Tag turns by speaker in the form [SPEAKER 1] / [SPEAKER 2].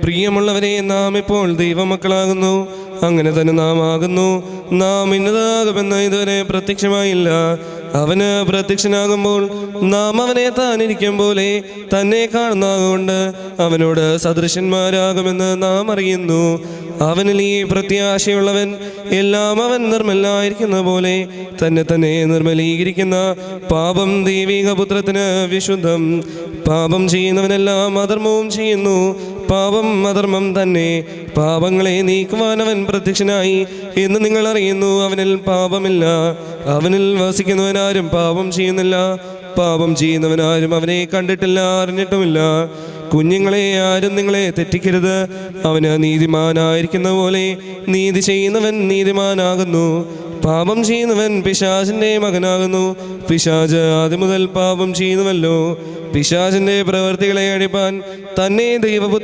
[SPEAKER 1] പ്രിയമുള്ളവരെ, നാം ഇപ്പോൾ ദൈവമക്കളാകുന്നു. അങ്ങനെ തന്നെ നാം ആകുന്നു. നാം ഇന്നതാകുമെന്ന് ഇതുവരെ പ്രത്യക്ഷമായില്ല. അവന് പ്രത്യക്ഷനാകുമ്പോൾ നാം അവനെ താനിരിക്കും പോലെ തന്നെ കാണുന്നതുകൊണ്ട് അവനോട് സദൃശന്മാരാകുമെന്ന് നാം അറിയുന്നു. അവനിൽ ഈ പ്രത്യാശയുള്ളവൻ എല്ലാം അവൻ നിർമ്മലായിരിക്കുന്ന പോലെ തന്നെ നിർമ്മലീകരിക്കുന്ന. പാപം ദൈവിക പുത്രത്തിന് വിശുദ്ധം. പാപം ചെയ്യുന്നവനെല്ലാം അധർമ്മവും ചെയ്യുന്നു. പാപം അധർമ്മം തന്നെ. പാപങ്ങളെ നീക്കുവാൻ അവൻ പ്രത്യക്ഷനായി എന്ന് നിങ്ങൾ അറിയുന്നു. അവനിൽ പാപമില്ല. അവനിൽ വസിക്കുന്നവനാരും പാപം ചെയ്യുന്നില്ല. പാപം ചെയ്യുന്നവനാരും അവനെ കണ്ടിട്ടില്ല, അറിഞ്ഞിട്ടുമില്ല. കുഞ്ഞുങ്ങളെ, ആരും നിങ്ങളെ തെറ്റിക്കരുത്. അവന് നീതിമാനായിരിക്കുന്ന പോലെ നീതി ചെയ്യുന്നവൻ നീതിമാനാകുന്നു. പാപം ചെയ്യുന്നവൻ പിശാചിന്റെ മകനാകുന്നു. പിശാച് ആദ്യം മുതൽ പാപം ചെയ്യുന്നുവല്ലോ. പിശാചിന്റെ പ്രവൃത്തികളെ അടിപ്പാൻ തന്നെ ദൈവപുത്രൻ